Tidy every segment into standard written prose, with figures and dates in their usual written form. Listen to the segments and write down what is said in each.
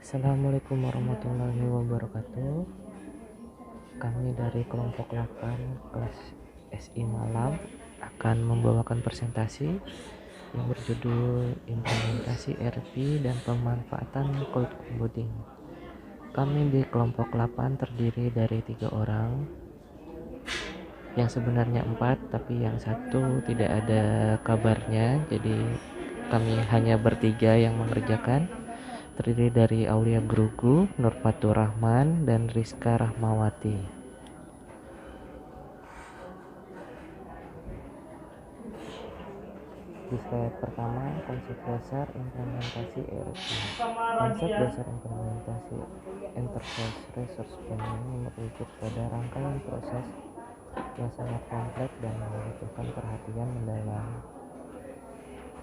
Assalamualaikum warahmatullahi wabarakatuh. Kami dari kelompok 8 kelas SI Malam akan membawakan presentasi yang berjudul Implementasi ERP dan Pemanfaatan Cloud Computing. Kami di kelompok 8 terdiri dari 3 orang, yang sebenarnya 4 tapi yang satu tidak ada kabarnya, jadi kami hanya bertiga yang mengerjakan. Terdiri dari Aulia Grugu, Nurfatur Rahman, dan Rizka Rahmawati. Di slide pertama, konsep dasar implementasi ERP. Konsep dasar implementasi Enterprise Resource Planning merujuk pada rangkaian proses yang sangat kompleks dan membutuhkan perhatian mendalam.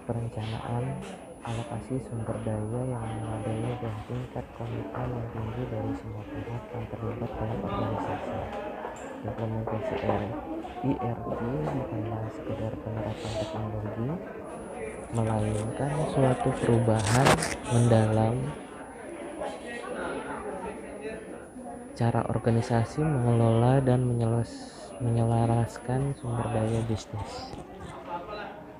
Perencanaan alokasi sumber daya yang memadai dan tingkat komitmen yang tinggi dari semua pihak yang terlibat dalam organisasi. Implementasi ERP bukanlah sekedar penerapan teknologi, melainkan suatu perubahan mendalam cara organisasi mengelola dan menyelaraskan sumber daya bisnis.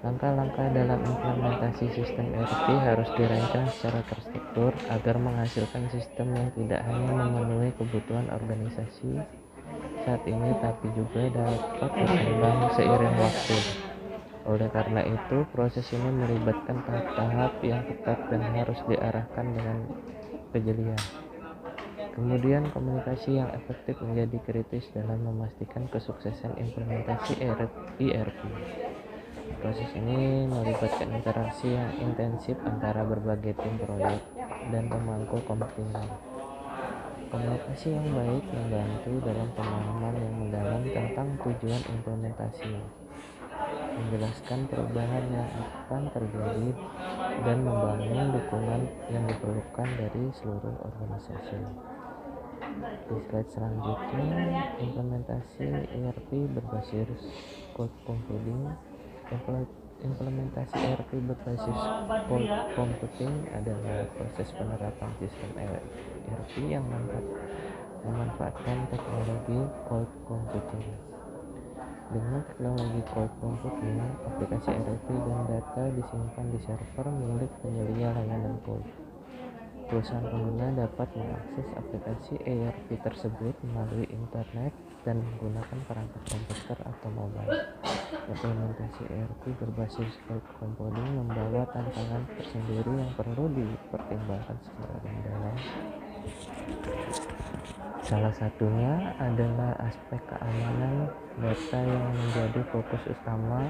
Langkah-langkah dalam implementasi sistem ERP harus dirancang secara terstruktur agar menghasilkan sistem yang tidak hanya memenuhi kebutuhan organisasi saat ini tapi juga dapat berkembang seiring waktu. Oleh karena itu, proses ini melibatkan tahap-tahap yang ketat dan harus diarahkan dengan kejelian. Kemudian, komunikasi yang efektif menjadi kritis dalam memastikan kesuksesan implementasi ERP. Proses ini melibatkan interaksi yang intensif antara berbagai tim proyek dan pemangku kepentingan. Komunikasi yang baik membantu dalam pemahaman yang mendalam tentang tujuan implementasi, menjelaskan perubahan yang akan terjadi, dan membangun dukungan yang diperlukan dari seluruh organisasi. Di slide selanjutnya, implementasi ERP berbasis cloud computing. Implementasi ERP berbasis cloud computing adalah proses penerapan sistem ERP yang memanfaatkan teknologi cloud computing. Dengan teknologi cloud computing, aplikasi ERP dan data disimpan di server milik penyedia layanan cloud. Perusahaan pengguna dapat mengakses aplikasi ERP tersebut melalui internet dan menggunakan perangkat komputer atau mobile. Implementasi ERP berbasis cloud computing membawa tantangan tersendiri yang perlu dipertimbangkan secara mendalam. Salah satunya adalah aspek keamanan data yang menjadi fokus utama,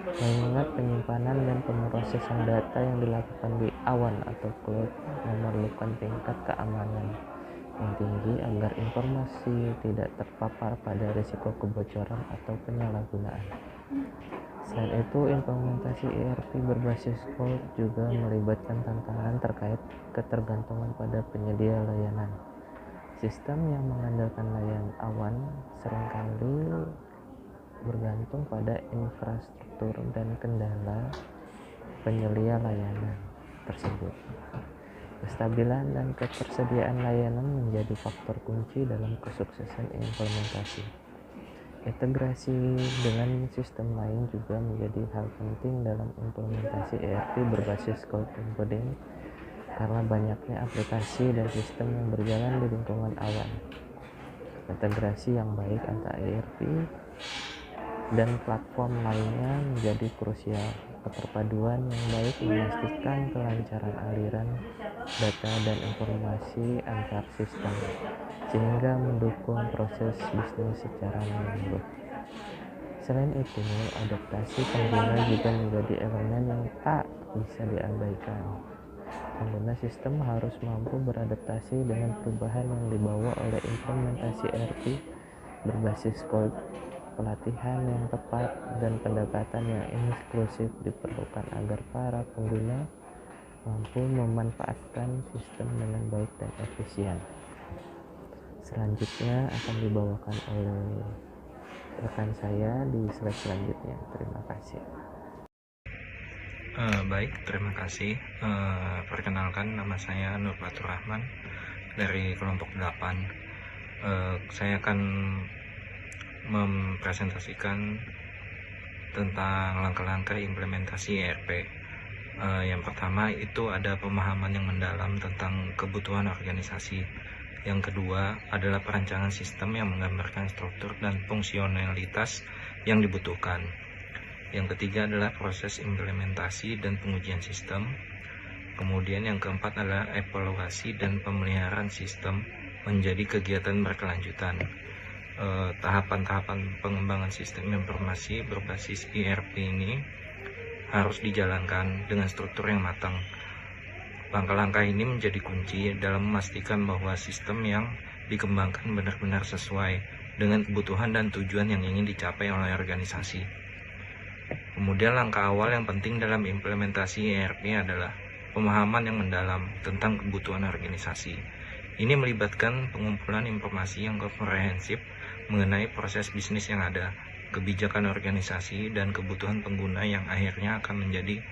mengingat penyimpanan dan pemrosesan data yang dilakukan di awan atau cloud memerlukan tingkat keamanan yang tinggi agar informasi tidak terpapar pada risiko kebocoran atau penyalahgunaan. Selain itu, implementasi ERP berbasis cloud juga melibatkan tantangan terkait ketergantungan pada penyedia layanan. Sistem yang mengandalkan layanan awan seringkali bergantung pada infrastruktur dan kendala penyedia layanan tersebut. Kestabilan dan ketersediaan layanan menjadi faktor kunci dalam kesuksesan implementasi. Integrasi dengan sistem lain juga menjadi hal penting dalam implementasi ERP berbasis cloud computing karena banyaknya aplikasi dan sistem yang berjalan di lingkungan awan. Integrasi yang baik antara ERP dan platform lainnya menjadi krusial. Keterpaduan yang baik memastikan kelancaran aliran data dan informasi antar sistem, sehingga mendukung proses bisnis secara menyeluruh. Selain itu, adaptasi pengguna juga menjadi elemen yang tak bisa diabaikan. Pengguna sistem harus mampu beradaptasi dengan perubahan yang dibawa oleh implementasi ERP berbasis cloud. Pelatihan yang tepat dan pendekatan yang inklusif diperlukan agar para pengguna mampu memanfaatkan sistem dengan baik dan efisien. Selanjutnya akan dibawakan oleh rekan saya di slide selanjutnya. Terima kasih. Baik, terima kasih. Perkenalkan, nama saya Nur Fatur Rahman dari kelompok 8. Saya akan mempresentasikan tentang langkah-langkah implementasi ERP. Yang pertama itu ada pemahaman yang mendalam tentang kebutuhan organisasi. Yang kedua adalah perancangan sistem yang menggambarkan struktur dan fungsionalitas yang dibutuhkan. Yang ketiga adalah proses implementasi dan pengujian sistem. Kemudian yang keempat adalah evaluasi dan pemeliharaan sistem menjadi kegiatan berkelanjutan. Tahapan-tahapan pengembangan sistem informasi berbasis ERP ini harus dijalankan dengan struktur yang matang. Langkah-langkah ini menjadi kunci dalam memastikan bahwa sistem yang dikembangkan benar-benar sesuai dengan kebutuhan dan tujuan yang ingin dicapai oleh organisasi. Kemudian langkah awal yang penting dalam implementasi ERP adalah pemahaman yang mendalam tentang kebutuhan organisasi. Ini melibatkan pengumpulan informasi yang komprehensif mengenai proses bisnis yang ada, kebijakan organisasi, dan kebutuhan pengguna yang akhirnya akan menjadi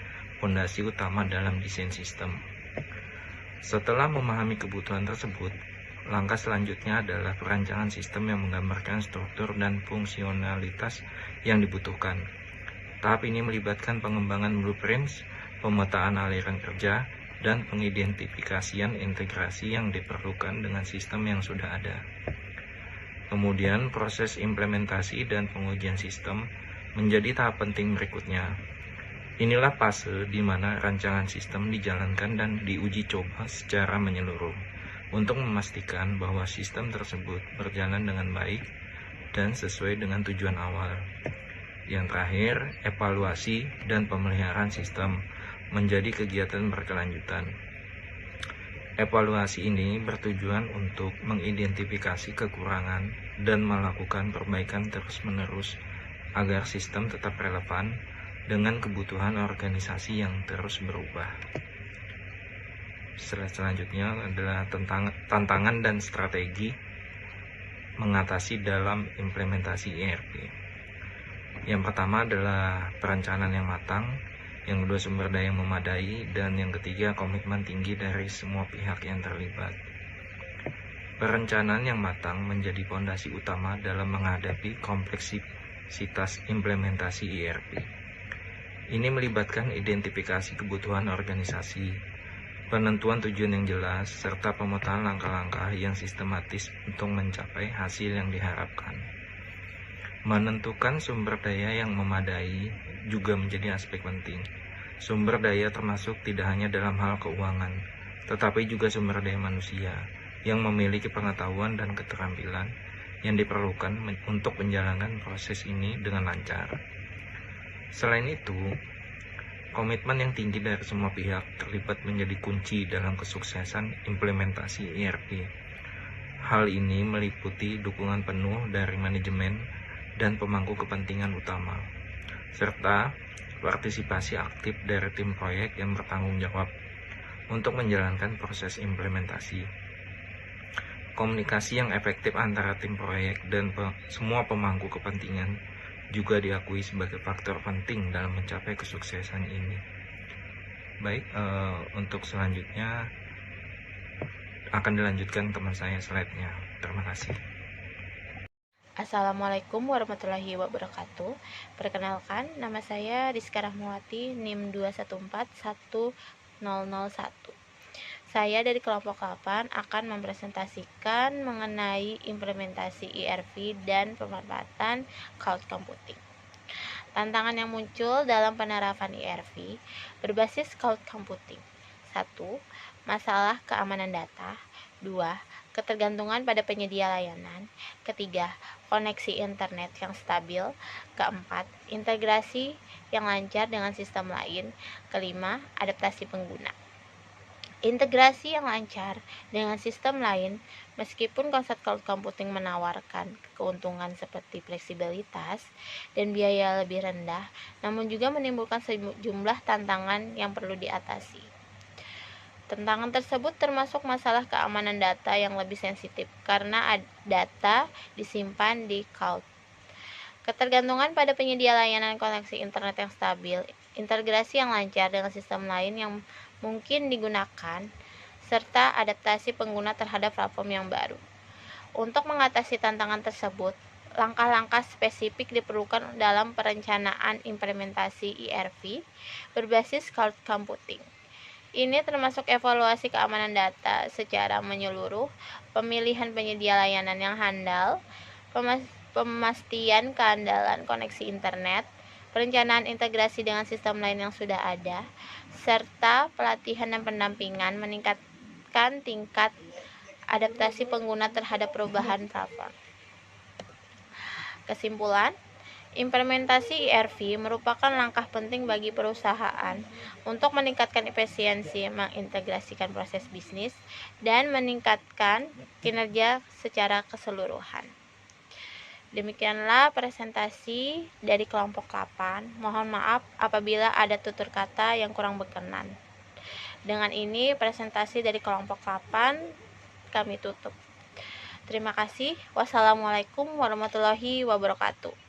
fondasi utama dalam desain sistem. Setelah memahami kebutuhan tersebut, langkah selanjutnya adalah perancangan sistem yang menggambarkan struktur dan fungsionalitas yang dibutuhkan. Tahap ini melibatkan pengembangan blueprints, pemetaan aliran kerja, dan pengidentifikasian integrasi yang diperlukan dengan sistem yang sudah ada. Kemudian proses implementasi dan pengujian sistem menjadi tahap penting berikutnya. Inilah fase di mana rancangan sistem dijalankan dan diuji coba secara menyeluruh untuk memastikan bahwa sistem tersebut berjalan dengan baik dan sesuai dengan tujuan awal. Yang terakhir, evaluasi dan pemeliharaan sistem menjadi kegiatan berkelanjutan. Evaluasi ini bertujuan untuk mengidentifikasi kekurangan dan melakukan perbaikan terus-menerus agar sistem tetap relevan dengan kebutuhan organisasi yang terus berubah. Selanjutnya adalah tantangan dan strategi mengatasi dalam implementasi ERP. Yang pertama adalah perencanaan yang matang, yang kedua sumber daya yang memadai, dan yang ketiga komitmen tinggi dari semua pihak yang terlibat. Perencanaan yang matang menjadi fondasi utama dalam menghadapi kompleksitas implementasi ERP. Ini melibatkan identifikasi kebutuhan organisasi, penentuan tujuan yang jelas, serta pemetaan langkah-langkah yang sistematis untuk mencapai hasil yang diharapkan. Menentukan sumber daya yang memadai juga menjadi aspek penting. Sumber daya termasuk tidak hanya dalam hal keuangan, tetapi juga sumber daya manusia yang memiliki pengetahuan dan keterampilan yang diperlukan untuk menjalankan proses ini dengan lancar. Selain itu, komitmen yang tinggi dari semua pihak terlibat menjadi kunci dalam kesuksesan implementasi ERP. Hal ini meliputi dukungan penuh dari manajemen dan pemangku kepentingan utama, serta partisipasi aktif dari tim proyek yang bertanggung jawab untuk menjalankan proses implementasi. Komunikasi yang efektif antara tim proyek dan semua pemangku kepentingan juga diakui sebagai faktor penting dalam mencapai kesuksesan ini. Baik, untuk selanjutnya akan dilanjutkan teman saya slide-nya. Terima kasih. Assalamualaikum warahmatullahi wabarakatuh. Perkenalkan, nama saya Rizka Rahmawati, NIM 2141001. Saya dari kelompok 8 akan mempresentasikan mengenai implementasi ERP dan pemanfaatan cloud computing. Tantangan yang muncul dalam penerapan ERP berbasis cloud computing. 1. Masalah keamanan data. 2. Ketergantungan pada penyedia layanan. Ketiga, koneksi internet yang stabil. Keempat, integrasi yang lancar dengan sistem lain. Kelima, adaptasi pengguna. Integrasi yang lancar dengan sistem lain, meskipun konsep cloud computing menawarkan keuntungan seperti fleksibilitas dan biaya lebih rendah, namun juga menimbulkan sejumlah tantangan yang perlu diatasi. Tantangan tersebut termasuk masalah keamanan data yang lebih sensitif karena data disimpan di cloud. Ketergantungan pada penyedia layanan koneksi internet yang stabil integrasi yang lancar dengan sistem lain yang mungkin digunakan, serta adaptasi pengguna terhadap platform yang baru. Untuk mengatasi tantangan tersebut, langkah-langkah spesifik diperlukan dalam perencanaan implementasi ERP berbasis cloud computing. Ini termasuk evaluasi keamanan data secara menyeluruh, pemilihan penyedia layanan yang handal, pemastian keandalan koneksi internet, perencanaan integrasi dengan sistem lain yang sudah ada, serta pelatihan dan pendampingan meningkatkan tingkat adaptasi pengguna terhadap perubahan platform. Kesimpulan, implementasi ERP merupakan langkah penting bagi perusahaan untuk meningkatkan efisiensi, mengintegrasikan proses bisnis, dan meningkatkan kinerja secara keseluruhan. Demikianlah presentasi dari kelompok 8. Mohon maaf apabila ada tutur kata yang kurang berkenan. Dengan ini presentasi dari kelompok 8 kami tutup. Terima kasih. Wassalamualaikum warahmatullahi wabarakatuh.